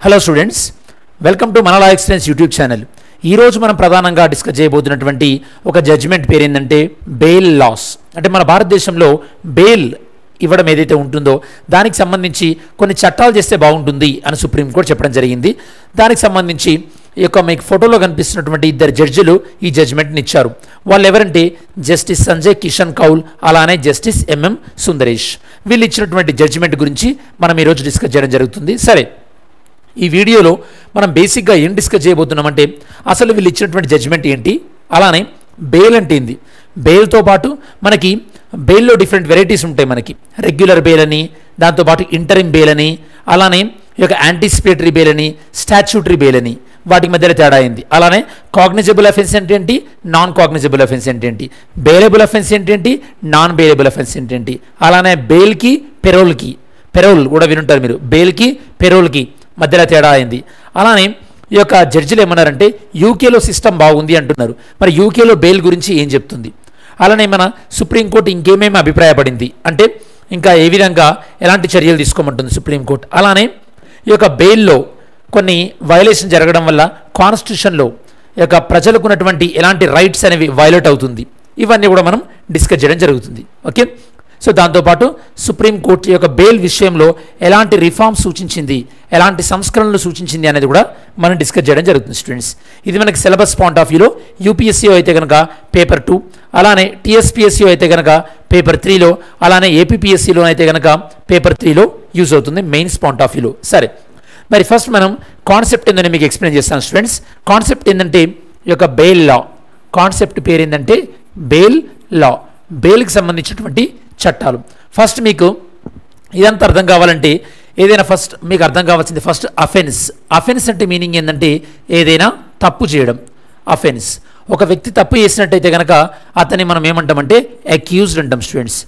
Hello students, welcome to మన లా experience YouTube channel. ఈరోజు మనం ప్రధానంగా డిస్కస్ చేయబోతున్నటువంటి ఒక జడ్జిమెంట్ పేరు ఏంటంటే బెయిల్ లాస్. అంటే మన భారతదేశంలో బెయిల్ ఇవ్వడం ఏదైతే ఉంటుందో దానికి సంబంధించి కొన్ని చట్టాలు చేస్తే బాగుంటుంది అని సుప్రీంకోర్టు చెప్పడం జరిగింది. దానికి సంబంధించి ఈ యొక్క మీకు ఫోటోలో కనిపిస్తున్నటువంటి ఇద్దరు జడ్జిలు ఈ జడ్జిమెంట్ని ఇచ్చారు. వాళ్ళు ఎవరంటే జస్టిస్ సంజయ్ కిషన్ కౌల్, అలానే జస్టిస్ ఎంఎం సుందరేష్. వీళ్ళు ఇచ్చినటువంటి జడ్జిమెంట్ గురించి మనం ఈరోజు డిస్కస్ చేయడం జరుగుతుంది. సరే, ఈ వీడియోలో మనం బేసిక్గా ఏం డిస్కస్ చేయబోతున్నామంటే అసలు వీళ్ళు ఇచ్చినటువంటి జడ్జిమెంట్ ఏంటి, అలానే బెయిల్ అంటే ఏంది, బెయిల్తో పాటు మనకి బెయిల్లో డిఫరెంట్ వెరైటీస్ ఉంటాయి. మనకి రెగ్యులర్ బెయిల్ అని, దాంతోపాటు ఇంటరిమ్ బెయిల్ అని, అలానే ఈ యొక్క యాంటిసిపేటరీ బెయిల్ అని, స్టాచ్యూటరీ బెయిల్ అని, వాటికి మధ్యలో తేడా అయింది. అలానే కాగ్నిజబుల్ అఫెన్స్ ఏంటి, నాన్ కాగ్నిజబుల్ అఫెన్స్ ఏంటి, బెయిలబుల్ అఫెన్స్ ఏంటి, నాన్ బెయిలబుల్ అఫెన్స్ ఏంటి, అలానే బెయిల్కి పెరోల్ కూడా వినుంటారు మీరు, బెయిల్కి పెరోల్కి మధ్యలో తేడా అయింది. అలానే ఈ యొక్క జడ్జిలు ఏమన్నారంటే యూకేలో సిస్టమ్ బాగుంది అంటున్నారు. మరి యూకేలో బెయిల్ గురించి ఏం చెప్తుంది, అలానే మన సుప్రీంకోర్టు ఇంకేమేమి అభిప్రాయపడింది, అంటే ఇంకా ఏ విధంగా ఎలాంటి చర్యలు తీసుకోమంటుంది సుప్రీంకోర్టు. అలానే ఈ యొక్క బెయిల్లో కొన్ని వయలేషన్ జరగడం వల్ల కాన్స్టిట్యూషన్లో ఈ యొక్క ప్రజలకు ఉన్నటువంటి ఎలాంటి రైట్స్ అనేవి వైలేట్ అవుతుంది, ఇవన్నీ కూడా మనం డిస్కస్ చేయడం జరుగుతుంది. ఓకే, సో దాంతోపాటు సుప్రీంకోర్టు యొక్క బెయిల్ విషయంలో ఎలాంటి రిఫార్మ్స్ సూచించింది, ఎలాంటి సంస్కరణలు సూచించింది అనేది కూడా మనం డిస్కస్ చేయడం జరుగుతుంది స్టూడెంట్స్. ఇది మనకి సిలబస్ పాయింట్ ఆఫ్ వ్యూలో యూపీఎస్సీలో అయితే కనుక పేపర్ 2, అలానే టీఎస్పీఎస్సీలో అయితే కనుక పేపర్ 3లో, అలానే ఏపీపీఎస్సీలో అయితే కనుక పేపర్ 3లో యూజ్ అవుతుంది మెయిన్స్ పాయింట్ ఆఫ్ వ్యూలో. సరే, మరి ఫస్ట్ మనం కాన్సెప్ట్ ఏందని మీకు ఎక్స్ప్లెయిన్ చేస్తాను స్టూడెంట్స్. కాన్సెప్ట్ ఏంటంటే ఈ యొక్క బెయిల్ లా, కాన్సెప్ట్ పేరు ఏంటంటే బెయిల్ లా, బెయిల్కి సంబంధించినటువంటి చట్టాలు. ఫస్ట్ మీకు ఇదంతా అర్థం కావాలంటే ఏదైనా ఫస్ట్ మీకు అర్థం కావాల్సింది ఫస్ట్ అఫెన్స్ అంటే మీనింగ్ ఏంటంటే ఏదైనా తప్పు చేయడం. అఫెన్స్, ఒక వ్యక్తి తప్పు చేసినట్టయితే కనుక అతన్ని మనం ఏమంటామంటే అక్యూజ్డ్ అంటాం స్టూడెంట్స్.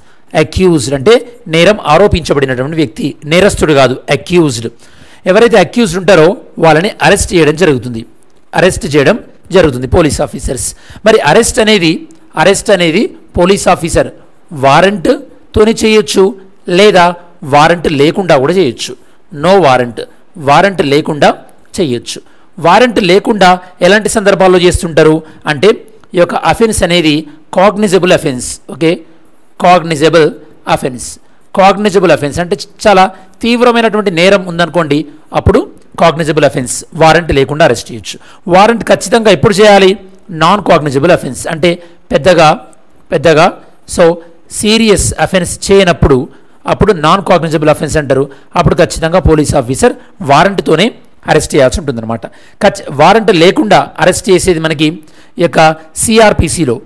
అక్యూజ్డ్ అంటే నేరం ఆరోపించబడినటువంటి వ్యక్తి, నేరస్తుడు కాదు, అక్యూజ్డ్. ఎవరైతే అక్యూజ్డ్ ఉంటారో వాళ్ళని అరెస్ట్ చేయడం జరుగుతుంది పోలీస్ ఆఫీసర్స్. మరి అరెస్ట్ అనేది పోలీస్ ఆఫీసర్ వారెంట్తోనే చేయొచ్చు, లేదా వారెంట్ లేకుండా కూడా చేయొచ్చు. నో వారెంట్ లేకుండా చేయొచ్చు. వారెంట్ లేకుండా ఎలాంటి సందర్భాల్లో చేస్తుంటారు అంటే ఈ యొక్క అఫెన్స్ అనేది cognizable offence. Okay, cognizable offence అంటే చాలా తీవ్రమైనటువంటి నేరం ఉందనుకోండి, అప్పుడు కాగ్నిజబుల్ అఫెన్స్, వారెంట్ లేకుండా అరెస్ట్ చేయొచ్చు. వారెంట్ ఖచ్చితంగా ఎప్పుడు చేయాలి, నాన్ కాగ్నిజబుల్ అఫెన్స్ అంటే పెద్దగా సో సీరియస్ అఫెన్స్ చేయనప్పుడు అప్పుడు నాన్ కాగ్నిజబుల్ అఫెన్స్ అంటారు. అప్పుడు ఖచ్చితంగా పోలీస్ ఆఫీసర్ వారెంట్తోనే అరెస్ట్ చేయాల్సి ఉంటుందన్నమాట. వారెంట్ లేకుండా అరెస్ట్ చేసేది మనకి ఈ యొక్క సిఆర్పిసిలో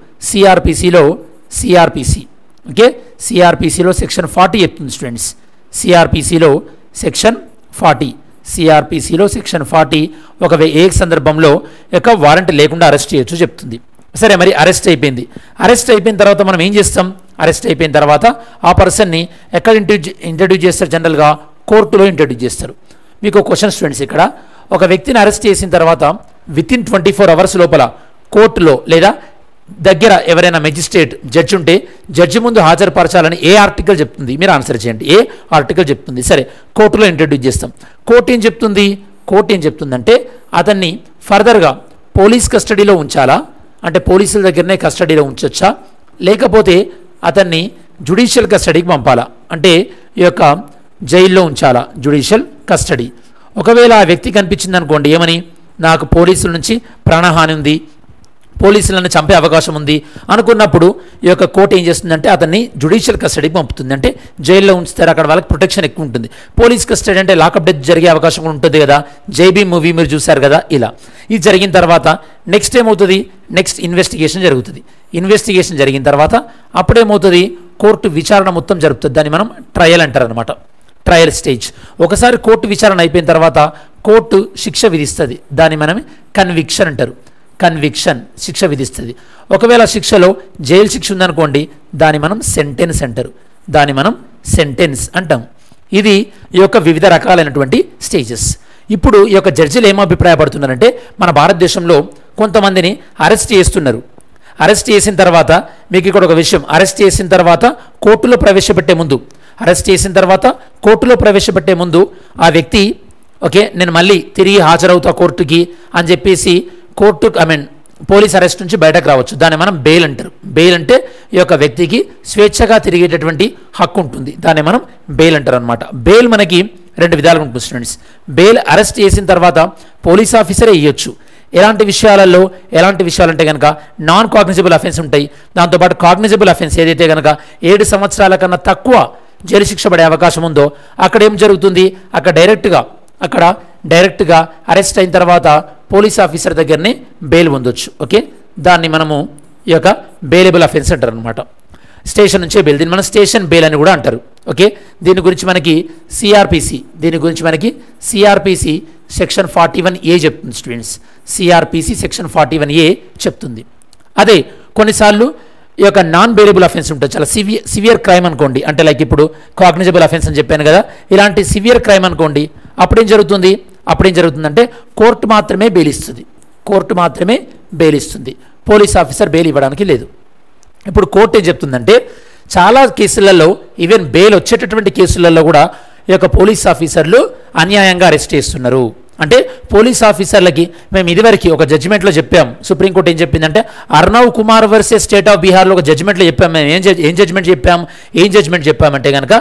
సెక్షన్ 40 చెప్తుంది స్టూడెంట్స్. సిఆర్పిసిలో సెక్షన్ 40 ఒక ఏ సందర్భంలో యొక్క వారెంట్ లేకుండా అరెస్ట్ చేయొచ్చు చెప్తుంది. సరే, మరి అరెస్ట్ అయిపోయిన తర్వాత మనం ఏం చేస్తాం, అరెస్ట్ అయిపోయిన తర్వాత ఆ పర్సన్ని ఎక్కడ ఇంట్రడ్యూస్ చేస్తారు, జనరల్గా కోర్టులో ఇంట్రడ్యూస్ చేస్తారు. మీకు క్వశ్చన్ స్టూడెంట్స్, ఇక్కడ ఒక వ్యక్తిని అరెస్ట్ చేసిన తర్వాత వితిన్ 24 అవర్స్ లోపల కోర్టులో లేదా దగ్గర ఎవరైనా మెజిస్ట్రేట్ జడ్జి ఉంటే జడ్జి ముందు హాజరుపరచాలని ఏ ఆర్టికల్ చెప్తుంది, మీరు ఆన్సర్ చేయండి. ఏ ఆర్టికల్ చెప్తుంది? సరే, కోర్టులో ఇంట్రడ్యూస్ చేస్తాం. కోర్టు ఏం చెప్తుందంటే అతన్ని ఫర్దర్గా పోలీస్ కస్టడీలో ఉంచాలా, అంటే పోలీసుల దగ్గరనే కస్టడీలో ఉంచొచ్చా, లేకపోతే అతన్ని జ్యుడిషియల్ కస్టడీకి పంపాలా, అంటే ఈ యొక్క జైల్లో ఉంచాలా, జ్యుడిషియల్ కస్టడీ. ఒకవేళ ఆ వ్యక్తి కనిపించింది అనుకోండి, ఏమని, నాకు పోలీసుల నుంచి ప్రాణహాని ఉంది, పోలీసులను చంపే అవకాశం ఉంది అనుకున్నప్పుడు ఈ యొక్క కోర్టు ఏం చేస్తుందంటే అతన్ని జ్యుడిషియల్ కస్టడీకి పంపుతుంది. అంటే జైల్లో ఉంచుతారు, అక్కడ వాళ్ళకి ప్రొటెక్షన్ ఎక్కువ ఉంటుంది. పోలీస్ కస్టడీ అంటే లాకప్ డెత్ జరిగే అవకాశం ఉంటుంది కదా, జైబీ మూవీ మీరు చూశారు కదా. ఇలా ఇది జరిగిన తర్వాత నెక్స్ట్ ఏమవుతుంది, నెక్స్ట్ ఇన్వెస్టిగేషన్ జరుగుతుంది. ఇన్వెస్టిగేషన్ జరిగిన తర్వాత అప్పుడేమవుతుంది, కోర్టు విచారణ మొత్తం జరుపుతుంది. దాన్ని మనం ట్రయల్ అంటారు అనమాట, ట్రయల్ స్టేజ్. ఒకసారి కోర్టు విచారణ అయిపోయిన తర్వాత కోర్టు శిక్ష విధిస్తుంది, దాన్ని మనం కన్విక్షన్ అంటారు. శిక్ష విధిస్తుంది. ఒకవేళ శిక్షలో జైలు శిక్ష ఉందనుకోండి, దాన్ని మనం సెంటెన్స్ అంటాం. ఇది ఈ యొక్క వివిధ రకాలైనటువంటి స్టేజెస్. ఇప్పుడు ఈ యొక్క జడ్జిలు ఏం అభిప్రాయపడుతున్నారంటే మన భారతదేశంలో కొంతమందిని అరెస్ట్ చేస్తున్నారు. అరెస్ట్ చేసిన తర్వాత మీకు ఇక్కడ ఒక విషయం, అరెస్ట్ చేసిన తర్వాత కోర్టులో ప్రవేశపెట్టే ముందు ఆ వ్యక్తి ఓకే నేను మళ్ళీ తిరిగి హాజరవుతా కోర్టుకి అని చెప్పేసి పోలీస్ అరెస్ట్ నుంచి బయటకు రావచ్చు. దాన్ని మనం బెయిల్ అంటారు. బెయిల్ అంటే ఈ యొక్క వ్యక్తికి స్వేచ్ఛగా తిరిగేటటువంటి హక్కు ఉంటుంది. దాన్ని మనం బెయిల్ అంటారు అనమాట. బెయిల్ మనకి రెండు విధాలుగా ఉంటుంది స్టూడెంట్స్. బెయిల్ అరెస్ట్ చేసిన తర్వాత పోలీస్ ఆఫీసరే ఇవ్వచ్చు. ఎలాంటి విషయాలంటే కనుక నాన్ కాగ్నిజబుల్ అఫెన్స్ ఉంటాయి. దాంతోపాటు కాగ్నిజబుల్ అఫెన్స్ ఏదైతే కనుక 7 సంవత్సరాల కన్నా తక్కువ జైలు శిక్ష పడే అవకాశం ఉందో అక్కడ ఏం జరుగుతుంది, అక్కడ డైరెక్ట్గా అరెస్ట్ అయిన తర్వాత పోలీస్ ఆఫీసర్ దగ్గరనే బెయిల్ పొందొచ్చు. ఓకే దాన్ని మనము ఈ యొక్క బెయిలబుల్ అఫెన్స్ అంటారు అనమాట. స్టేషన్ నుంచే బెయిల్, దీన్ని మనం స్టేషన్ బెయిల్ అని కూడా అంటారు. ఓకే దీని గురించి మనకి సిఆర్పిసి సెక్షన్ 41A చెప్తుంది స్టూడెంట్స్. సిఆర్పిసి సెక్షన్ 41A చెప్తుంది. అదే కొన్నిసార్లు ఈ యొక్క నాన్ బెయిలబుల్ అఫెన్స్ ఉంటుంది. చాలా సివియర్ క్రైమ్ అనుకోండి, అంటే లైక్ ఇప్పుడు కాగ్నిజబుల్ అఫెన్స్ అని చెప్పాను కదా, ఇలాంటి సివియర్ క్రైమ్ అనుకోండి, అప్పుడేం జరుగుతుందంటే కోర్టు మాత్రమే బెయిల్ ఇస్తుంది. పోలీస్ ఆఫీసర్ బెయిల్ ఇవ్వడానికి లేదు. ఇప్పుడు కోర్టు ఏం చెప్తుందంటే చాలా కేసులలో, ఈవెన్ బెయిల్ వచ్చేటటువంటి కేసులలో కూడా ఈ యొక్క పోలీస్ ఆఫీసర్లు అన్యాయంగా అరెస్ట్ చేస్తున్నారు. అంటే పోలీస్ ఆఫీసర్లకి మేము ఇదివరకు ఒక జడ్జిమెంట్లో చెప్పాం. సుప్రీంకోర్టు ఏం చెప్పిందంటే Arnav Kumar versus state of బీహార్లో ఒక జడ్జిమెంట్లో చెప్పాం. మేము ఏం జడ్జిమెంట్ చెప్పామంటే కనుక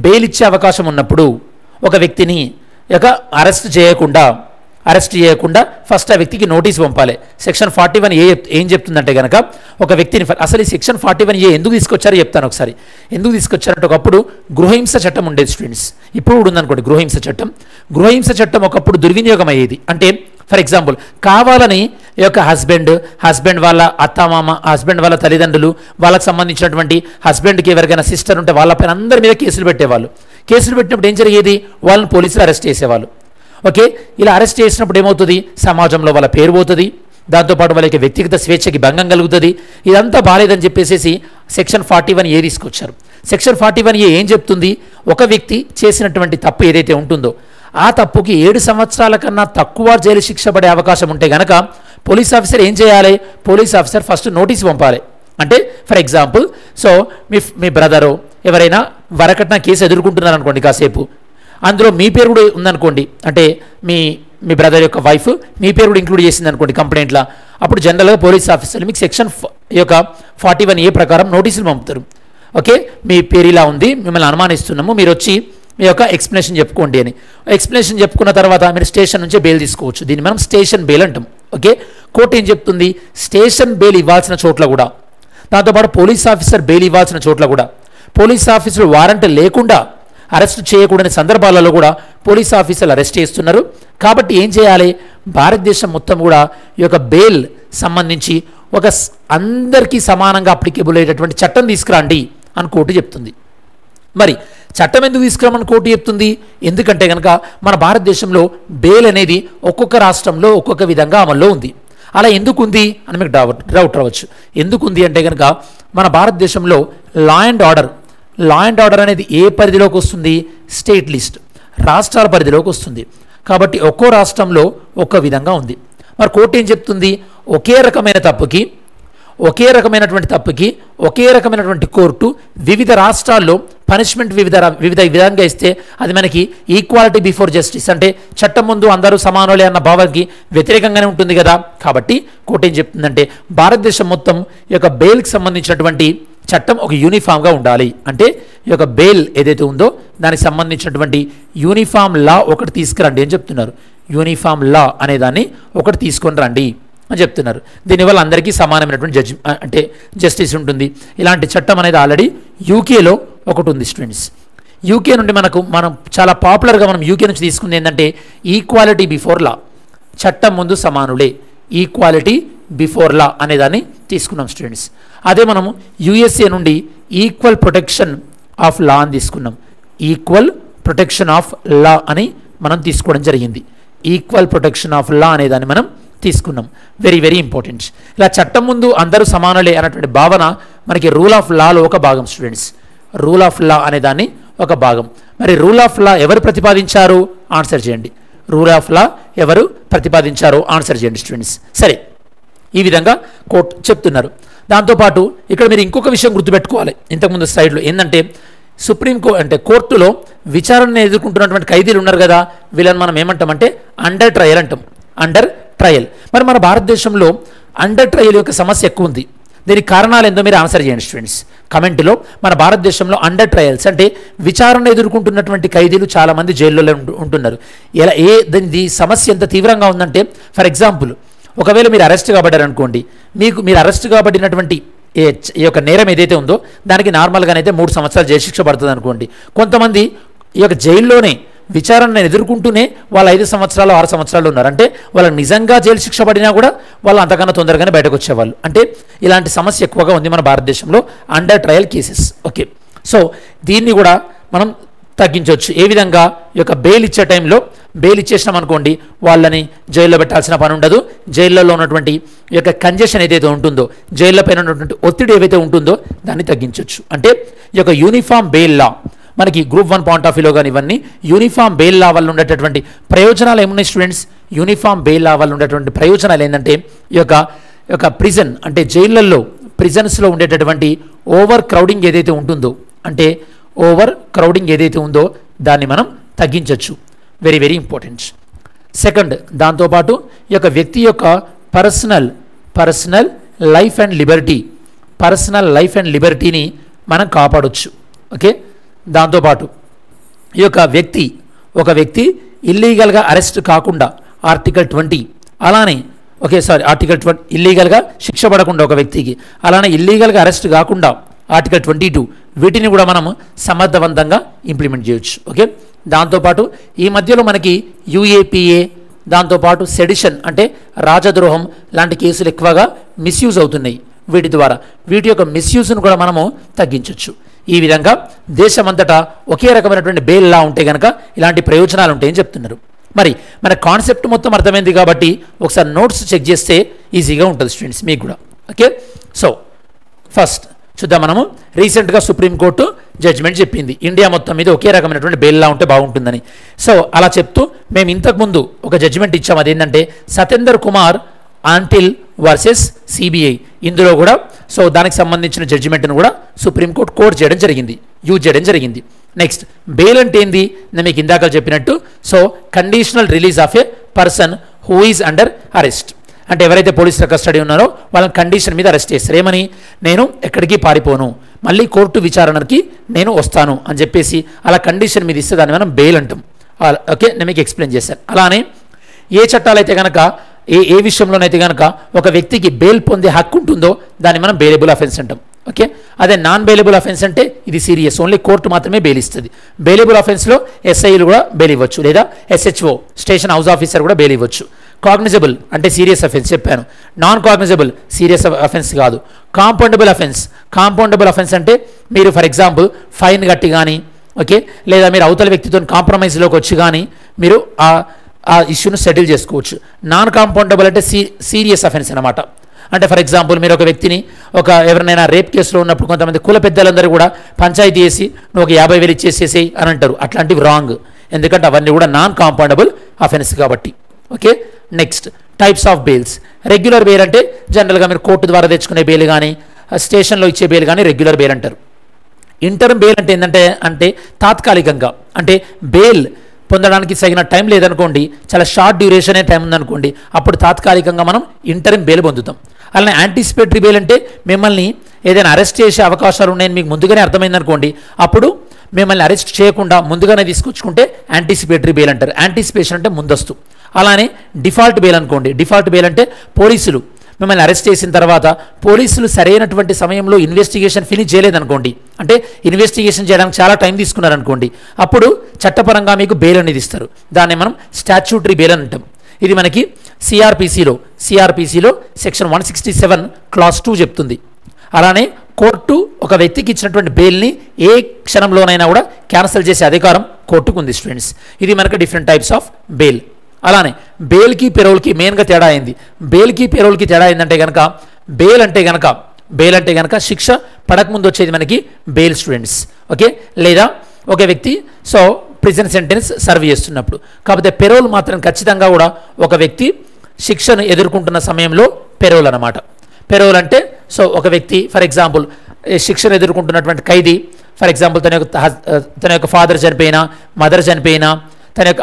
బెయిల్ ఇచ్చే అవకాశం ఉన్నప్పుడు ఒక వ్యక్తిని అరెస్ట్ చేయకుండా ఫస్ట్ ఆ వ్యక్తికి నోటీస్ పంపాలి. సెక్షన్ 41A ఏం చెప్తుందంటే కనుక ఒక వ్యక్తిని అసలు ఈ సెక్షన్ 41A ఎందుకు తీసుకొచ్చారో చెప్తాను ఒకసారి. ఎందుకు తీసుకొచ్చారంటే ఒకప్పుడు గృహహింస చట్టం ఉండేది స్టూడెంట్స్, ఇప్పుడు కూడా ఉందనుకోండి గృహహింస చట్టం ఒకప్పుడు దుర్వినియోగం అయ్యేది. అంటే ఫర్ ఎగ్జాంపుల్ కావాలని ఈ యొక్క హస్బెండ్ వాళ్ళ అత్తమామ, హస్బెండ్ వాళ్ళ తల్లిదండ్రులు, వాళ్ళకి సంబంధించినటువంటి హస్బెండ్కి ఎవరికైనా సిస్టర్ ఉంటే వాళ్ళపైన అందరి మీద కేసులు పెట్టేవాళ్ళు. కేసులు పెట్టినప్పుడు ఏం జరిగేది, వాళ్ళని పోలీసులు అరెస్ట్ చేసేవాళ్ళు. ఓకే ఇలా అరెస్ట్ చేసినప్పుడు ఏమవుతుంది, సమాజంలో వాళ్ళ పేరు పోతుంది, దాంతోపాటు వాళ్ళకి వ్యక్తిగత స్వేచ్ఛకి భంగం కలుగుతుంది. ఇదంతా బాలేదని చెప్పేసి సెక్షన్ 41A తీసుకొచ్చారు. సెక్షన్ 41A ఏం చెప్తుంది, ఒక వ్యక్తి చేసినటువంటి తప్పు ఏదైతే ఉంటుందో ఆ తప్పుకి 7 సంవత్సరాల కన్నా తక్కువ జైలు శిక్ష పడే అవకాశం ఉంటే కనుక పోలీస్ ఆఫీసర్ ఏం చేయాలి, పోలీస్ ఆఫీసర్ ఫస్ట్ నోటీస్ పంపాలి. అంటే ఫర్ ఎగ్జాంపుల్ మీ బ్రదరు ఎవరైనా వరకట్న కేసు ఎదుర్కొంటున్నారు అనుకోండి, కాసేపు అందులో మీ పేరు కూడా ఉందనుకోండి, అంటే మీ బ్రదర్ యొక్క వైఫ్ మీ పేరు కూడా ఇంక్లూడ్ చేసింది అనుకోండి కంప్లైంట్లో, అప్పుడు జనరల్గా పోలీస్ ఆఫీసర్లు మీకు సెక్షన్ 41A ప్రకారం నోటీసులు పంపుతారు. ఓకే మీ పేరు ఇలా ఉంది, మిమ్మల్ని అనుమానిస్తున్నాము, మీరు వచ్చి మీ యొక్క ఎక్స్ప్లెనేషన్ చెప్పుకోండి అని. ఎక్స్ప్లెనేషన్ చెప్పుకున్న తర్వాత మీరు స్టేషన్ నుంచే బెయిల్ తీసుకోవచ్చు. దీన్ని మనం స్టేషన్ బెయిల్ అంటాం. ఓకే కోర్టు ఏం చెప్తుంది, స్టేషన్ బెయిల్ ఇవ్వాల్సిన చోట్ల కూడా, దాంతోపాటు పోలీస్ ఆఫీసర్ బెయిల్ ఇవ్వాల్సిన చోట్ల కూడా, పోలీస్ ఆఫీసర్ వారెంట్ లేకుండా అరెస్ట్ చేయకూడని సందర్భాలలో కూడా పోలీస్ ఆఫీసర్లు అరెస్ట్ చేస్తున్నారు. కాబట్టి ఏం చేయాలి, భారతదేశం మొత్తం కూడా ఈ యొక్క బెయిల్ సంబంధించి ఒక అందరికీ సమానంగా అప్లికేబుల్ అయ్యేటటువంటి చట్టం తీసుకురండి అని కోర్టు చెప్తుంది. మరి చట్టం ఎందుకు తీసుకురామని కోర్టు చెప్తుంది, ఎందుకంటే కనుక మన భారతదేశంలో బెయిల్ అనేది ఒక్కొక్క రాష్ట్రంలో ఒక్కొక్క విధంగా అమల్లో ఉంది. అలా ఎందుకు ఉంది అని మీకు డౌట్ రావచ్చు. ఎందుకు ఉంది అంటే కనుక మన భారతదేశంలో లా అండ్ ఆర్డర్ అనేది ఏ పరిధిలోకి వస్తుంది, స్టేట్ లిస్ట్, రాష్ట్రాల పరిధిలోకి వస్తుంది. కాబట్టి ఒక్కో రాష్ట్రంలో ఒక్కో విధంగా ఉంది. మరి కోర్టు ఏం చెప్తుంది, ఒకే రకమైనటువంటి కోర్టు వివిధ రాష్ట్రాల్లో పనిష్మెంట్ వివిధ విధంగా ఇస్తే అది మనకి ఈక్వాలిటీ బిఫోర్ జస్టిస్, అంటే చట్టం ముందు అందరూ సమానులే అన్న భావానికి వ్యతిరేకంగానే ఉంటుంది కదా. కాబట్టి కోర్టు ఏం చెప్తుందంటే భారతదేశం మొత్తం ఈ యొక్క బెయిల్కి సంబంధించినటువంటి చట్టం ఒక యూనిఫామ్గా ఉండాలి. అంటే ఈ యొక్క బెయిల్ ఏదైతే ఉందో దానికి సంబంధించినటువంటి యూనిఫామ్ లా ఒకటి తీసుకురండి అని చెప్తున్నారు. యూనిఫామ్ లా అనే దాన్ని ఒకటి తీసుకొని రండి అని చెప్తున్నారు. దీనివల్ల అందరికీ సమానమైనటువంటి జస్టిస్ ఉంటుంది. ఇలాంటి చట్టం అనేది ఆల్రెడీ యూకేలో ఒకటి ఉంది స్టూడెంట్స్. యూకే నుండి మనం చాలా పాపులర్గా మనం యూకే నుంచి తీసుకుంది ఏంటంటే ఈక్వాలిటీ బిఫోర్ లా, చట్టం ముందు సమానులే, ఈక్వాలిటీ బిఫోర్ లా అనేదాన్ని తీసుకున్నాం స్టూడెంట్స్. అదే మనము యూఎస్ఏ నుండి ఈక్వల్ ప్రొటెక్షన్ ఆఫ్ లా అని తీసుకున్నాం. ఈక్వల్ ప్రొటెక్షన్ ఆఫ్ లా అని మనం తీసుకోవడం జరిగింది. ఈక్వల్ ప్రొటెక్షన్ ఆఫ్ లా అనేదాన్ని మనం తీసుకున్నాం. Very very important. ఇలా చట్టం ముందు అందరూ సమానులే అన్నటువంటి భావన మనకి రూల్ ఆఫ్ లాలో ఒక భాగం స్టూడెంట్స్. రూల్ ఆఫ్ లా అనేదాన్ని ఒక భాగం. మరి రూల్ ఆఫ్ లా ఎవరు ప్రతిపాదించారు, ఆన్సర్ చేయండి. రూల్ ఆఫ్ లా ఎవరు ప్రతిపాదించారో ఆన్సర్ చేయండి స్టూడెంట్స్. సరే, ఈ విధంగా కోర్టు చెప్తున్నారు. దాంతోపాటు ఇక్కడ మీరు ఇంకొక విషయం గుర్తుపెట్టుకోవాలి ఇంతకుముందు స్లైడ్లో ఏంటంటే అంటే కోర్టులో విచారణను ఎదుర్కొంటున్నటువంటి ఖైదీలు ఉన్నారు కదా, వీళ్ళని మనం ఏమంటామంటే అండర్ ట్రయల్ అంటాం. Under trial. మరి మన భారతదేశంలో అండర్ ట్రయల్ యొక్క సమస్య ఎక్కువ ఉంది. దీనికి కారణాలు ఏందో మీరు ఆన్సర్ చేయండి స్టూడెంట్స్ కమెంట్లో. మన భారతదేశంలో అండర్ ట్రయల్స్ అంటే విచారణ ఎదుర్కొంటున్నటువంటి ఖైదీలు చాలామంది జైల్లో ఉంటున్నారు. ఎలా దీని సమస్య ఎంత తీవ్రంగా ఉందంటే, ఫర్ ఎగ్జాంపుల్ ఒకవేళ మీరు అరెస్ట్ కాబడ్డారనుకోండి, మీరు అరెస్ట్ కాబడినటువంటి ఈ యొక్క నేరం ఏదైతే ఉందో దానికి నార్మల్గానైతే 3 సంవత్సరాలు జైలు శిక్ష పడుతుంది అనుకోండి. కొంతమంది ఈ యొక్క జైల్లోనే విచారణను ఎదుర్కొంటూనే వాళ్ళు 5 సంవత్సరాలు 6 సంవత్సరాలు ఉన్నారు. అంటే వాళ్ళకి నిజంగా జైలు శిక్ష పడినా కూడా వాళ్ళు అంతకన్నా తొందరగానే బయటకు వచ్చేవాళ్ళు. అంటే ఇలాంటి సమస్య ఎక్కువగా ఉంది మన భారతదేశంలో, under trial cases. Okay, so దీన్ని కూడా మనం తగ్గించవచ్చు. ఏ విధంగా? ఈ యొక్క బెయిల్ ఇచ్చే టైంలో బెయిల్ ఇచ్చేసినాం అనుకోండి, వాళ్ళని జైల్లో పెట్టాల్సిన పని ఉండదు. జైళ్ళలో ఉన్నటువంటి ఈ యొక్క కంజెషన్ ఏదైతే ఉంటుందో, జైళ్ళ పైన ఉన్నటువంటి ఒత్తిడి ఏవైతే ఉంటుందో దాన్ని తగ్గించవచ్చు. అంటే ఈ యొక్క యూనిఫామ్ బెయిల్ లా మనకి గ్రూప్ 1 పాయింట్ ఆఫ్ వ్యూలో కానీ ఇవన్నీ యూనిఫామ్ బెయిల్ లా వల్ల ఉండేటటువంటి ప్రయోజనాలు ఏమున్నాయి స్టూడెంట్స్? యూనిఫామ్ బెయిల్ లా వల్ల ఉండేటువంటి ప్రయోజనాలు ఏంటంటే ఈ యొక్క ప్రిజన్ అంటే జైళ్ళల్లో ప్రిజన్స్లో ఉండేటటువంటి ఓవర్ క్రౌడింగ్ ఏదైతే ఉంటుందో, అంటే ఓవర్ క్రౌడింగ్ ఏదైతే ఉందో దాన్ని మనం తగ్గించవచ్చు. Very very important. సెకండ్, దాంతోపాటు ఈ యొక్క వ్యక్తి యొక్క పర్సనల్ లైఫ్ అండ్ లిబర్టీని మనం కాపాడవచ్చు. ఓకే, దాంతోపాటు ఈ యొక్క వ్యక్తి ఇల్లీగల్గా అరెస్ట్ కాకుండా ఆర్టికల్ 20 అలానే ఆర్టికల్ 20 ఇల్లీగల్గా శిక్ష పడకుండా ఒక వ్యక్తికి, అలానే ఇల్లీగల్గా అరెస్ట్ కాకుండా ఆర్టికల్ 22 వీటిని కూడా మనం సమర్థవంతంగా ఇంప్లిమెంట్ చేయొచ్చు. ఓకే, దాంతోపాటు ఈ మధ్యలో మనకి UAPA దాంతోపాటు సెడిషన్ అంటే రాజద్రోహం లాంటి కేసులు ఎక్కువగా మిస్యూజ్ అవుతున్నాయి. వీటి ద్వారా వీటి యొక్క మిస్యూజ్ను కూడా మనము తగ్గించవచ్చు. ఈ విధంగా దేశమంతటా ఒకే రకమైనటువంటి బెయిల్ లా ఉంటే కనుక ఇలాంటి ప్రయోజనాలు ఉంటాయని చెప్తున్నారు. మరి మన కాన్సెప్ట్ మొత్తం అర్థమైంది కాబట్టి ఒకసారి నోట్స్ చెక్ చేస్తే ఈజీగా ఉంటుంది స్టూడెంట్స్ మీకు కూడా. ఓకే, సో ఫస్ట్ చూద్దాం మనము. రీసెంట్గా సుప్రీంకోర్టు జడ్జిమెంట్ చెప్పింది ఇండియా మొత్తం మీద ఒకే రకమైనటువంటి బెయిల్ లా ఉంటే బాగుంటుందని. సో అలా చెప్తూ మేము ఇంతకుముందు ఒక జడ్జిమెంట్ ఇచ్చాము, అదేంటంటే Satender Kumar until versus CBI. ఇందులో కూడా సో దానికి సంబంధించిన జడ్జిమెంట్ను కూడా సుప్రీంకోర్టు యూజ్ చేయడం జరిగింది. నెక్స్ట్, బెయిల్ అంటే ఏంది? నేను మీకు ఇందాక చెప్పినట్టు so conditional release of A person who is under arrest. అంటే ఎవరైతే పోలీసుల కస్టడీ ఉన్నారో వాళ్ళని కండిషన్ మీద అరెస్ట్ చేస్తారు. ఏమని? నేను ఎక్కడికి పారిపోను, మళ్ళీ కోర్టు విచారణకి నేను వస్తాను అని చెప్పేసి అలా కండిషన్ మీద ఇస్తే దాన్ని మనం బెయిల్ అంటాం. ఓకే, నేను మీకు ఎక్స్ప్లెయిన్ చేశాను. అలానే ఏ చట్టాలైతే కనుక ఏ విషయంలోనైతే కనుక ఒక వ్యక్తికి బెయిల్ పొందే హక్కు ఉంటుందో దాన్ని మనం బెయిలబుల్ అఫెన్స్ అంటాం. ఓకే, అదే నాన్ బెయిలబుల్ అఫెన్స్ అంటే ఇది సీరియస్, ఓన్లీ కోర్టు మాత్రమే బెయిల్ ఇస్తుంది. బెయిలబుల్ అఫెన్స్లో SIలు కూడా బెయిల్ ఇవ్వచ్చు, లేదా SHO స్టేషన్ హౌస్ ఆఫీసర్ కూడా బెయిల్ ఇవ్వచ్చు. కాగ్నిజబుల్ అంటే సీరియస్ అఫెన్స్ చెప్పాను, నాన్ కాగ్నిజబుల్ సీరియస్ అఫెన్స్ కాదు. కాంపౌండబుల్ అఫెన్స్ అంటే మీరు ఫర్ ఎగ్జాంపుల్ ఫైన్ కట్టి కానీ, ఓకే, లేదా మీరు అవతల వ్యక్తితో కాంప్రమైజ్లోకి వచ్చి కానీ మీరు ఆ ఇష్యూను సెటిల్ చేసుకోవచ్చు. నాన్ కాంపౌండబుల్ అంటే సీరియస్ అఫెన్స్ అనమాట. అంటే ఫర్ ఎగ్జాంపుల్ మీరు ఒక వ్యక్తిని ఎవరినైనా రేప్ కేసులో ఉన్నప్పుడు కొంతమంది కుల పెద్దలందరూ కూడా పంచాయతీ చేసి నువ్వు ఒక 50,000 ఇచ్చేసేసి అని అంటారు. అట్లాంటివి రాంగ్, ఎందుకంటే అవన్నీ కూడా నాన్ కాంపౌండబుల్ అఫెన్స్ కాబట్టి. Okay, next types of bails. Regular bail అంటే జనరల్గా మీరు కోర్టు ద్వారా తెచ్చుకునే బెయిల్ కానీ స్టేషన్లో ఇచ్చే బెయిల్ కానీ రెగ్యులర్ బెయిల్ అంటారు. ఇంటర్మ్ బెయిల్ అంటే ఏంటంటే తాత్కాలికంగా, అంటే బెయిల్ పొందడానికి తగిన టైం లేదనుకోండి, చాలా షార్ట్ డ్యూరేషన్ టైం ఉందనుకోండి, అప్పుడు తాత్కాలికంగా మనం ఇంటర్మ్ బెయిల్ పొందుతాం. అలానే యాంటిసిపేటరీ బెయిల్ అంటే మిమ్మల్ని ఏదైనా అరెస్ట్ చేసే అవకాశాలు ఉన్నాయని మీకు ముందుగానే అర్థమైందనుకోండి, అప్పుడు మిమ్మల్ని అరెస్ట్ చేయకుండా ముందుగానే తీసుకొచ్చుకుంటే యాంటిసిపేటరీ బెయిల్ అంటారు. యాంటిసిపేషన్ అంటే ముందస్తు. అలానే డిఫాల్ట్ బెయిల్ అనుకోండి. డిఫాల్ట్ బెయిల్ అంటే పోలీసులు మిమ్మల్ని అరెస్ట్ చేసిన తర్వాత పోలీసులు సరైనటువంటి సమయంలో ఇన్వెస్టిగేషన్ ఫినిష్ చేయలేదనుకోండి, అంటే ఇన్వెస్టిగేషన్ చేయడానికి చాలా టైం తీసుకున్నారనుకోండి, అప్పుడు చట్టపరంగా మీకు బెయిల్ అనేది ఇస్తారు. దాన్ని మనం స్టాచ్యూటరీ బెయిల్ అని అంటాం. ఇది మనకి సిఆర్పిసిలో సెక్షన్ 167 క్లాస్ 2 చెప్తుంది. అలానే కోర్టు ఒక వ్యక్తికి ఇచ్చినటువంటి బెయిల్ని ఏ క్షణంలోనైనా కూడా క్యాన్సిల్ చేసే అధికారం కోర్టుకు ఉంది స్టూడెంట్స్. ఇది మనకు డిఫరెంట్ టైప్స్ ఆఫ్ బెయిల్. అలానే బెయిల్కి పెరోల్కి మెయిన్గా తేడా అయింది. బెయిల్కి పెరోల్కి తేడా అయిందంటే కనుక బెయిల్ అంటే కనుక శిక్ష పడకముందు వచ్చేది మనకి బెయిల్ స్టూడెంట్స్. ఓకే, లేదా ఒక వ్యక్తి సో ప్రిజన్ సెంటెన్స్ సర్వ్ చేస్తున్నప్పుడు. కాకపోతే పెరోల్ మాత్రం ఖచ్చితంగా కూడా ఒక వ్యక్తి శిక్షను ఎదుర్కొంటున్న సమయంలో పెరోల్ అనమాట. పెరోల్ అంటే సో ఒక వ్యక్తి ఫర్ ఎగ్జాంపుల్ శిక్షను ఎదుర్కొంటున్నటువంటి ఖైదీ, ఫర్ ఎగ్జాంపుల్ తన యొక్క ఫాదర్ చనిపోయినా, మదర్ చనిపోయినా, తన యొక్క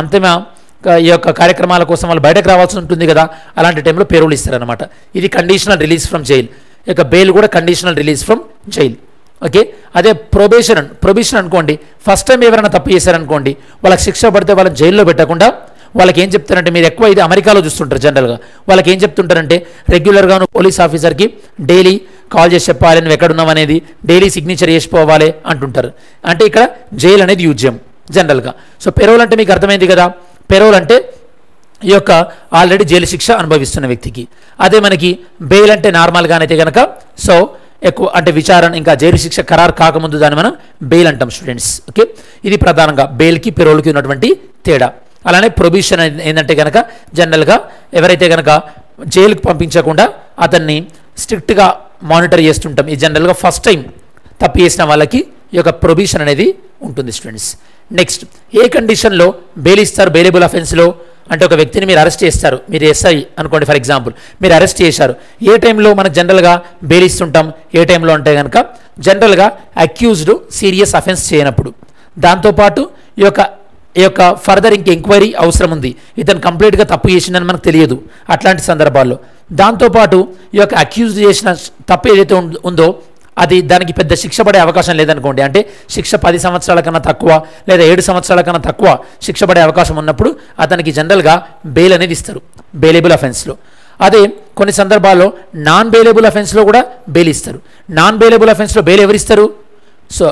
అంతిమ ఈ యొక్క కార్యక్రమాల కోసం వాళ్ళు బయటకు రావాల్సి ఉంటుంది కదా, అలాంటి టైంలో పేరోల్ ఇస్తారనమాట. ఇది కండిషనల్ రిలీజ్ ఫ్రమ్ జైల్. ఇక బెయిల్ కూడా conditional release from jail. Okay, అదే ప్రొబేషన్ అనుకోండి, ఫస్ట్ టైం ఎవరైనా తప్పు చేశారనుకోండి, వాళ్ళకి శిక్ష పడితే వాళ్ళని జైల్లో పెట్టకుండా వాళ్ళకి ఏం చెప్తారంటే, మీరు ఎక్కువ ఇది అమెరికాలో చూస్తుంటారు జనరల్గా, వాళ్ళకి ఏం చెప్తుంటారంటే రెగ్యులర్గా పోలీస్ ఆఫీసర్కి డైలీ కాల్ చేసి చెప్పాలి నువ్వు ఎక్కడున్నావు అనేది, డైలీ సిగ్నేచర్ చేసిపోవాలి అంటుంటారు. అంటే ఇక్కడ జైల్ అనేది యూజ్ చేయం జనరల్గా. సో పెరోల్ అంటే మీకు అర్థమైంది కదా, పెరోల్ అంటే ఈ యొక్క ఆల్రెడీ జైలు శిక్ష అనుభవిస్తున్న వ్యక్తికి. అదే మనకి బెయిల్ అంటే నార్మల్గానైతే కనుక సో ఎక్కువ అంటే విచారణ ఇంకా జైలు శిక్ష ఖరారు కాకముందు దాన్ని మనం బెయిల్ అంటాం స్టూడెంట్స్. ఓకే, ఇది ప్రధానంగా బెయిల్కి పెరోల్కి ఉన్నటువంటి తేడా. అలానే ప్రొబిషన్ ఏంటంటే కనుక జనరల్గా ఎవరైతే కనుక జైలుకు పంపించకుండా అతన్ని స్ట్రిక్ట్గా మానిటర్ చేస్తుంటాం. ఈ జనరల్గా ఫస్ట్ టైం తప్పు చేసిన వాళ్ళకి ఈ యొక్క ప్రొబిషన్ అనేది ఉంటుంది స్టూడెంట్స్. నెక్స్ట్, ఏ కండిషన్లో బెయిల్ ఇస్తారు బెయిలబుల్ అఫెన్స్లో అంటే ఒక వ్యక్తిని మీరు అరెస్ట్ చేస్తారు, మీరు ఎస్ఐ అనుకోండి ఫర్ ఎగ్జాంపుల్, మీరు అరెస్ట్ చేశారు. ఏ టైంలో మనకు జనరల్గా బెయిల్ ఇస్తుంటాం, ఏ టైంలో అంటే కనుక జనరల్గా అక్యూజ్డ్ సీరియస్ అఫెన్స్ చేయనప్పుడు, దాంతోపాటు ఈ యొక్క ఫర్దర్ ఇంక ఎంక్వైరీ అవసరం ఉంది, ఇతను కంప్లీట్గా తప్పు చేసిందని మనకు తెలియదు, అట్లాంటి సందర్భాల్లో. దాంతోపాటు ఈ యొక్క అక్యూజ్డ్ చేసిన తప్పు ఏదైతే ఉందో అది దానికి పెద్ద శిక్ష పడే అవకాశం లేదనుకోండి, అంటే శిక్ష 10 సంవత్సరాల కన్నా తక్కువ లేదా 7 సంవత్సరాల కన్నా తక్కువ శిక్ష పడే అవకాశం ఉన్నప్పుడు అతనికి జనరల్గా బెయిల్ అనేది ఇస్తారు బెయిలబుల్ అఫెన్స్లో. అదే కొన్ని సందర్భాల్లో నాన్ బెయిలబుల్ అఫెన్స్లో కూడా బెయిల్ ఇస్తారు. నాన్ బెయిలబుల్ అఫెన్స్లో బెయిల్ ఎవరిస్తారు? సో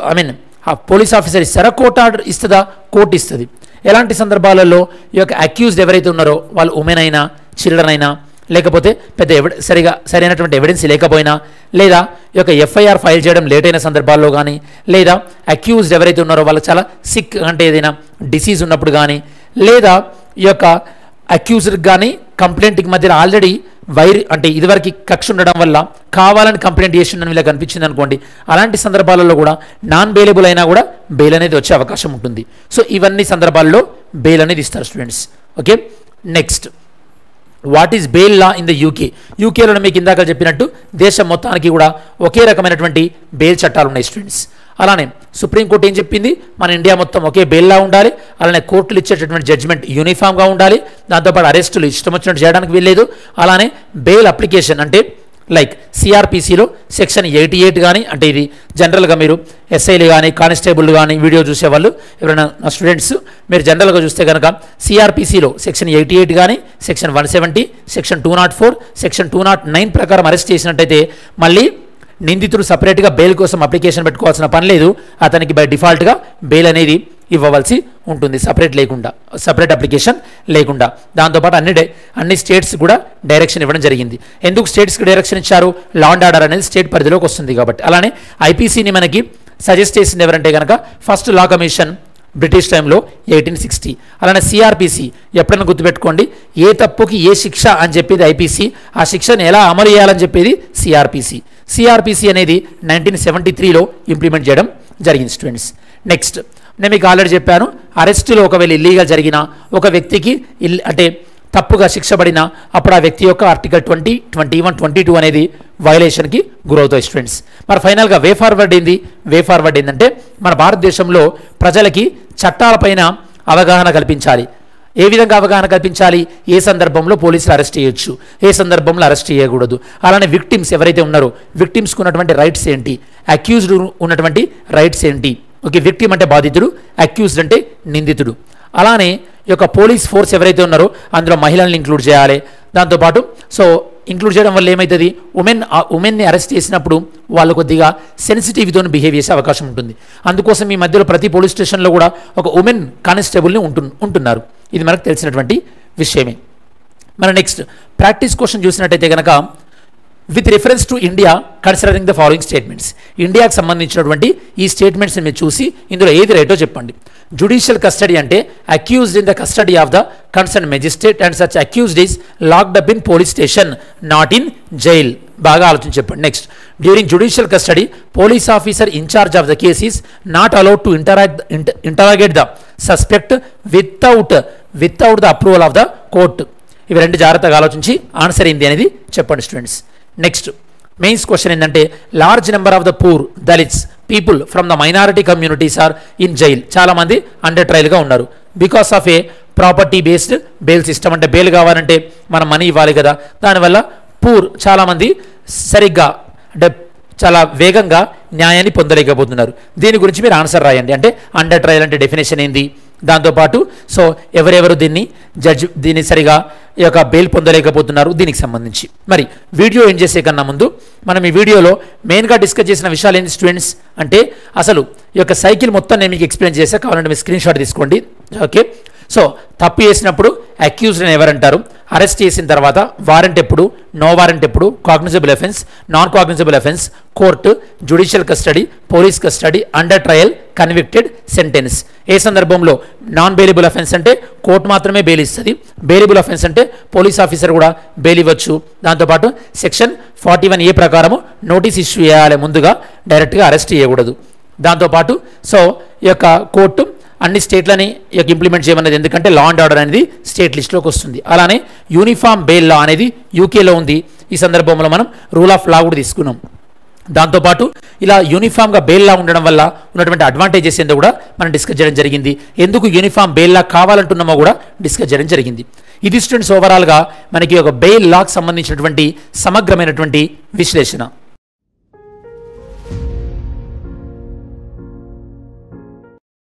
పోలీస్ ఆఫీసర్ ఇస్తారా, కోర్టు ఆర్డర్ ఇస్తుందా? కోర్టు ఇస్తుంది. ఎలాంటి సందర్భాలలో ఈ యొక్క అక్యూజ్డ్ ఎవరైతే ఉన్నారో వాళ్ళు ఉమెన్ అయినా చిల్డ్రన్ అయినా, లేకపోతే పెద్ద సరైనటువంటి ఎవిడెన్స్ లేకపోయినా, లేదా ఈ యొక్క ఎఫ్ఐఆర్ ఫైల్ చేయడం లేట్ అయిన సందర్భాల్లో కానీ, లేదా అక్యూజ్డ్ ఎవరైతే ఉన్నారో వాళ్ళకి చాలా సిక్ అంటే ఏదైనా డిసీజ్ ఉన్నప్పుడు కానీ, లేదా ఈ యొక్క అక్యూజ్డ్కి కానీ కంప్లైంట్కి మధ్యలో ఆల్రెడీ అంటే ఇదివరకు కక్ష ఉండడం వల్ల కావాలని కంప్లైంట్ చేసిందని వీళ్ళకి అనిపించింది అనుకోండి, అలాంటి సందర్భాలలో కూడా నాన్ బెయిలబుల్ అయినా కూడా బెయిల్ అనేది వచ్చే అవకాశం ఉంటుంది. సో ఇవన్నీ సందర్భాల్లో బెయిల్ అనేది ఇస్తారు students. Okay, next, what is bail law in the యూకేలో మీకు ఇందాక చెప్పినట్టు దేశం మొత్తానికి కూడా ఒకే రకమైనటువంటి బెయిల్ చట్టాలు ఉన్నాయి స్టూడెంట్స్. అలానే సుప్రీంకోర్టు ఏం చెప్పింది, మన ఇండియా మొత్తం ఒకే బెయిల్ లా ఉండాలి, అలానే కోర్టులు ఇచ్చేటటువంటి జడ్జిమెంట్ యూనిఫామ్గా ఉండాలి, దాంతోపాటు అరెస్టులు ఇష్టం వచ్చినట్టు చేయడానికి వీల్లేదు. అలానే బెయిల్ అప్లికేషన్ అంటే లైక్ సిఆర్పిసిలో సెక్షన్ 88 కానీ, అంటే ఇది జనరల్గా మీరు ఎస్ఐలు కానీ కానిస్టేబుల్ కానీ వీడియో చూసేవాళ్ళు ఎవరైనా నా స్టూడెంట్స్ మీరు జనరల్గా చూస్తే కనుక సిఆర్పిసిలో సెక్షన్ 88 కానీ, సెక్షన్ 170, సెక్షన్ 204, సెక్షన్ 209 ప్రకారం అరెస్ట్ చేసినట్టయితే మళ్ళీ నిందితుడు సపరేట్గా బెయిల్ కోసం అప్లికేషన్ పెట్టుకోవాల్సిన పని లేదు, అతనికి బై డిఫాల్ట్గా బెయిల్ అనేది ఇవ్వవలసి ఉంటుంది సపరేట్ అప్లికేషన్ లేకుండా. దాంతోపాటు అన్ని స్టేట్స్ కూడా డైరెక్షన్ ఇవ్వడం జరిగింది. ఎందుకు స్టేట్స్కి డైరెక్షన్ ఇచ్చారు? లా అండ్ ఆర్డర్ అనేది స్టేట్ పరిధిలోకి వస్తుంది కాబట్టి. అలానే ఐపీసీని మనకి సజెస్ట్ చేసింది ఎవరంటే కనుక ఫస్ట్ లా కమిషన్ బ్రిటిష్ టైంలో 1860. అలానే సిఆర్పిసి ఎప్పుడైనా గుర్తుపెట్టుకోండి, ఏ తప్పుకి ఏ శిక్ష అని చెప్పేది ఐపీసీ, ఆ శిక్షను ఎలా అమలు చేయాలని చెప్పేది సిఆర్పిసి అనేది 1973లో ఇంప్లిమెంట్ చేయడం జరిగింది స్టూడెంట్స్. నెక్స్ట్, నేను మీకు ఆల్రెడీ చెప్పాను, అరెస్టులో ఒకవేళ ఇల్లీగల్ జరిగిన ఒక వ్యక్తికి అంటే తప్పుగా శిక్ష పడిన అప్పుడు ఆ వ్యక్తి యొక్క ఆర్టికల్ 20, 21, 22 అనేది వయలేషన్కి గురవుతాయి స్టూడెంట్స్. మరి ఫైనల్గా వే ఫార్వర్డ్ ఏంటంటే మన భారతదేశంలో ప్రజలకి చట్టాలపైన అవగాహన కల్పించాలి. ఏ విధంగా అవగాహన కల్పించాలి? ఏ సందర్భంలో పోలీసులు అరెస్ట్ చేయొచ్చు, ఏ సందర్భంలో అరెస్ట్ చేయకూడదు, అలానే విక్టిమ్స్ ఎవరైతే ఉన్నారో విక్టిమ్స్కి ఉన్నటువంటి రైట్స్ ఏంటి, అక్యూజ్డ్ ఉన్నటువంటి రైట్స్ ఏంటి. ఓకే, విక్టిమ్ అంటే బాధితుడు, అక్యూజ్డ్ అంటే నిందితుడు. అలానే ఈ యొక్క పోలీస్ ఫోర్స్ ఎవరైతే ఉన్నారో అందులో మహిళల్ని ఇంక్లూడ్ చేయాలి. దాంతోపాటు సో ఇంక్లూడ్ చేయడం వల్ల ఏమవుతుంది, ఉమెన్ని అరెస్ట్ చేసినప్పుడు వాళ్ళు కొద్దిగా సెన్సిటివ్తో బిహేవ్ చేసే అవకాశం ఉంటుంది. అందుకోసం ఈ మధ్యలో ప్రతి పోలీస్ స్టేషన్లో కూడా ఒక ఉమెన్ కానిస్టేబుల్ని ఉంటున్నారు. ఇది మనకు తెలిసినటువంటి విషయమే. మన నెక్స్ట్ ప్రాక్టీస్ క్వశ్చన్ చూసినట్టయితే కనుక with reference to India considering the following statements, ఇండియాకి సంబంధించినటువంటి ఈ స్టేట్మెంట్స్ని మీరు చూసి ఇందులో ఏది రైటో చెప్పండి. జుడిషియల్ కస్టడీ అంటే accused in the custody of the concern magistrate and such accused is locked up in police station not in jail. బాగా ఆలోచించి చెప్పండి. Next, during judicial custody police officer incharge of the case is not allowed to interrogate the suspect without the approval of the court. ఇవి రెండు జాగ్రత్తగా ఆలోచించి answer ఏంది అనేది చెప్పండి స్టూడెంట్స్. నెక్స్ట్, మెయిన్స్ క్వశ్చన్ ఏంటంటే large number of the poor Dalits people from the minority communities are in jail. చాలామంది under ట్రయల్గా ఉన్నారు because of a property based bail system. అంటే బెయిల్ కావాలంటే మనం మనీ ఇవ్వాలి కదా, దానివల్ల పూర్ చాలామంది సరిగ్గా అంటే చాలా వేగంగా న్యాయాన్ని పొందలేకపోతున్నారు. దీని గురించి మీరు ఆన్సర్ రాయండి. అంటే అండర్ ట్రయల్ అంటే డెఫినేషన్ ఏంది, దాంతోపాటు సో ఎవరెవరు దీన్ని సరిగా ఈ యొక్క బెయిల్ పొందలేకపోతున్నారు దీనికి సంబంధించి. మరి వీడియో ఏం చేసే కన్నా ముందు మనం ఈ వీడియోలో మెయిన్గా డిస్కస్ చేసిన విషయాలు ఏంటి స్టూడెంట్స్ అంటే, అసలు ఈ యొక్క సైకిల్ మొత్తం నేను మీకు ఎక్స్ప్లెయిన్ చేసా, కావాలంటే మీరు స్క్రీన్ షాట్ తీసుకోండి. ఓకే, సో తప్పు చేసినప్పుడు అక్యూజ్డ్ అని ఎవరంటారు, అరెస్ట్ చేసిన తర్వాత వారెంట్ ఎప్పుడు, నో వారెంట్ ఎప్పుడు, cognizable offence, non cognizable offence, court, judicial custody, police custody, under trial, convicted, sentence. ఏ సందర్భంలో నాన్ బెయిలబుల్ అఫెన్స్ అంటే కోర్టు మాత్రమే బెయిల్ ఇస్తుంది, బెయిలబుల్ అఫెన్స్ అంటే పోలీస్ ఆఫీసర్ కూడా బెయిల్ ఇవ్వచ్చు. దాంతోపాటు సెక్షన్ 41A ప్రకారము నోటీస్ ఇష్యూ చేయాలి, ముందుగా డైరెక్ట్గా అరెస్ట్ చేయకూడదు. దాంతోపాటు సో ఈ యొక్క కోర్టు అన్ని స్టేట్లని ఇంప్లిమెంట్ చేయమన్నది, ఎందుకంటే లా అండ్ ఆర్డర్ అనేది స్టేట్ లిస్ట్లోకి వస్తుంది. అలానే యూనిఫామ్ బెయిల్ లా అనేది యూకేలో ఉంది. ఈ సందర్భంలో మనం రూల్ ఆఫ్ లా కూడా తీసుకున్నాం. దాంతోపాటు ఇలా యూనిఫామ్గా బెయిల్ లా ఉండడం వల్ల ఉన్నటువంటి అడ్వాంటేజెస్ ఏందో కూడా మనం డిస్కస్ చేయడం జరిగింది. ఎందుకు యూనిఫామ్ బెయిల్ లా కావాలంటున్నామో కూడా డిస్కస్ చేయడం జరిగింది. ఇది స్టూడెంట్స్ ఓవరాల్గా మనకి ఒక బెయిల్ లాకు సంబంధించినటువంటి సమగ్రమైనటువంటి విశ్లేషణ.